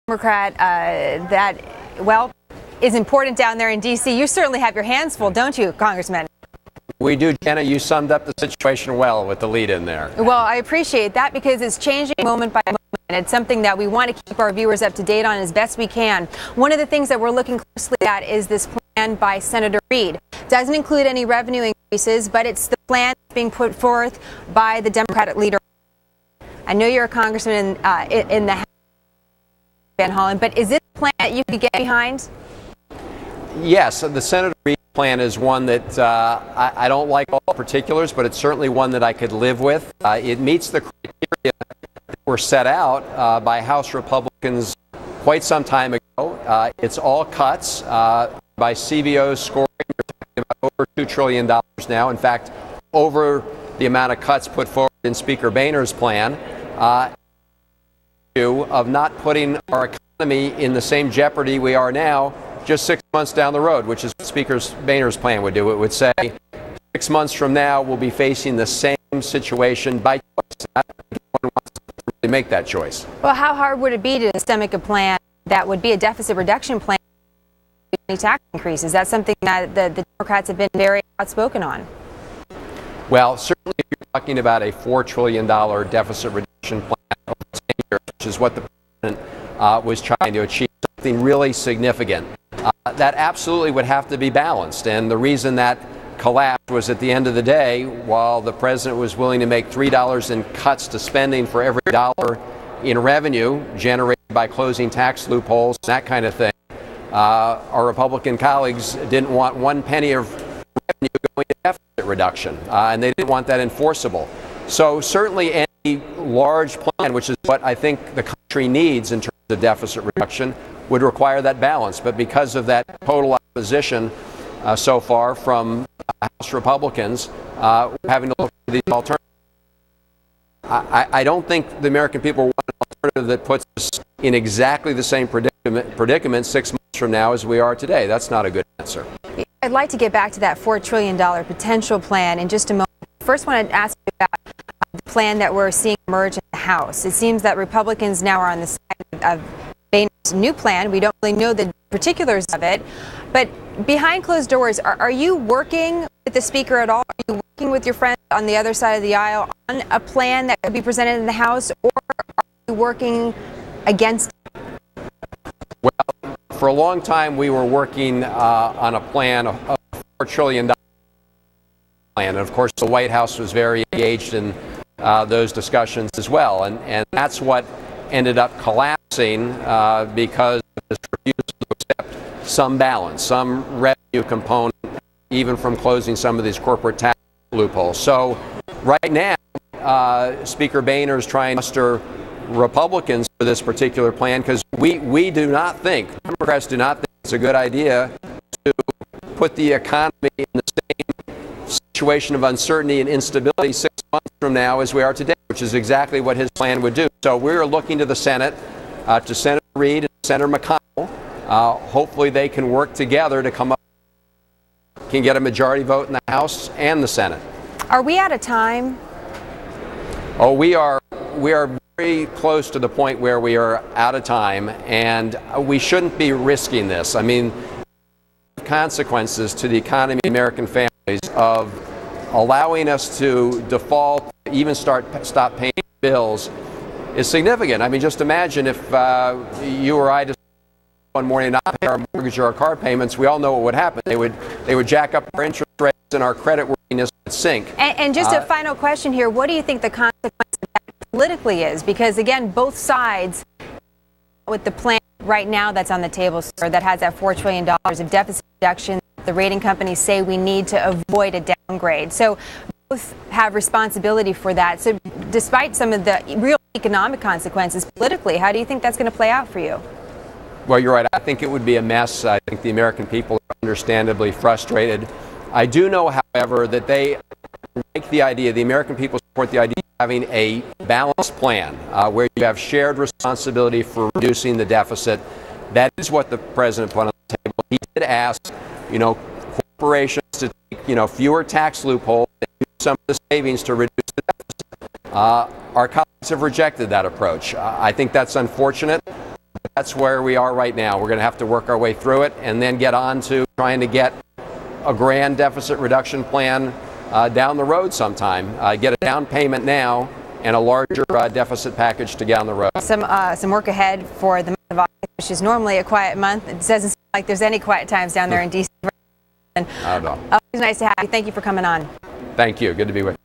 Democrat that, well, is important down there in D.C. You certainly have your hands full, don't you, Congressman? We do, Jenna. You summed up the situation well with the lead in there. Well, I appreciate that because it's changing moment by moment. And it's something that we want to keep our viewers up to date on as best we can. One of the things that we're looking closely at is this plan by Senator Reid. Doesn't include any revenue increases, but it's the plan being put forth by the Democratic leader. I know you're a congressman in the House, Van Hollen, but is this a plan that you could get behind? Yes, the Senator Reid plan is one that I don't like all the particulars, but it's certainly one that I could live with. It meets the criteria that were set out by House Republicans quite some time ago. It's all cuts by CBO's scoring. You're talking about over $2 trillion now. In fact, over the amount of cuts put forward in Speaker Boehner's plan. Of not putting our economy in the same jeopardy we are now just 6 months down the road, which is what Speaker Boehner's plan would do. It would say 6 months from now we'll be facing the same situation by choice. I don't think anyone wants to really make that choice. Well, how hard would it be to stomach a plan that would be a deficit reduction plan with any tax increases? That's something that the Democrats have been very outspoken on. Well, certainly if you're talking about a $4 trillion deficit reduction plan over 10 years, which is what the president was trying to achieve, something really significant. That absolutely would have to be balanced. And the reason that collapsed was at the end of the day, while the president was willing to make $3 in cuts to spending for every dollar in revenue generated by closing tax loopholes, that kind of thing, our Republican colleagues didn't want 1 penny of revenue going to deficit reduction, and they didn't want that enforceable. So certainly any large plan, which is what I think the country needs in terms of deficit reduction, would require that balance. But because of that total opposition so far from House Republicans, we're having to look at these alternatives. I don't think the American people want an alternative that puts us in exactly the same predicament 6 months from now as we are today. That's not a good answer. I'd like to get back to that $4 trillion potential plan in just a moment. First, I want to ask you about the plan that we're seeing emerge in the House. It seems that Republicans now are on the side of Boehner's new plan. We don't really know the particulars of it. But behind closed doors, are you working with the Speaker at all? Are you working with your friends on the other side of the aisle on a plan that could be presented in the House? Or are you working against it? Well, for a long time, we were working on a plan, a $4 trillion plan. And of course, the White House was very engaged in those discussions as well. And that's what ended up collapsing because of this refusal to accept some balance, some revenue component, even from closing some of these corporate tax loopholes. So right now, Speaker Boehner is trying to muster Republicans for this particular plan because we do not think, Democrats do not think it's a good idea to put the economy in the same situation of uncertainty and instability 6 months from now as we are today, which is exactly what his plan would do. So we're looking to the Senate, to Senator Reid and Senator McConnell. Hopefully they can work together to come up, can get a majority vote in the House and the Senate. Are we out of time? Oh, we are very close to the point where we are out of time, and we shouldn't be risking this. I mean, consequences to the economy of American families of allowing us to default, even stop paying bills is significant. I mean, just imagine if you or I just one morning not pay our mortgage or our car payments, we all know what would happen. They would jack up our interest rates and our credit worthiness would sink. And just a final question here. What do you think the consequence of that politically is? Because again, both sides with the plan right now that's on the table, sir, that has that $4 trillion of deficit reduction. The rating companies say we need to avoid a downgrade. So both have responsibility for that. So despite some of the real economic consequences politically, how do you think that's going to play out for you? Well, you're right. I think it would be a mess. I think the American people are understandably frustrated. I do know, however, that they like the idea, the American people support the idea of having a balanced plan where you have shared responsibility for reducing the deficit. That is what the president put on the table. He did ask, corporations to take, fewer tax loopholes and use some of the savings to reduce the deficit. Our colleagues have rejected that approach. I think that's unfortunate. That's where we are right now. We're going to have to work our way through it and then get on to trying to get a grand deficit reduction plan down the road sometime. Get a down payment now and a larger deficit package to get on the road. Some work ahead for the month of August, which is normally a quiet month. It doesn't seem like there's any quiet times down there in D.C. I don't know. Always nice to have you. Thank you for coming on. Thank you. Good to be with you.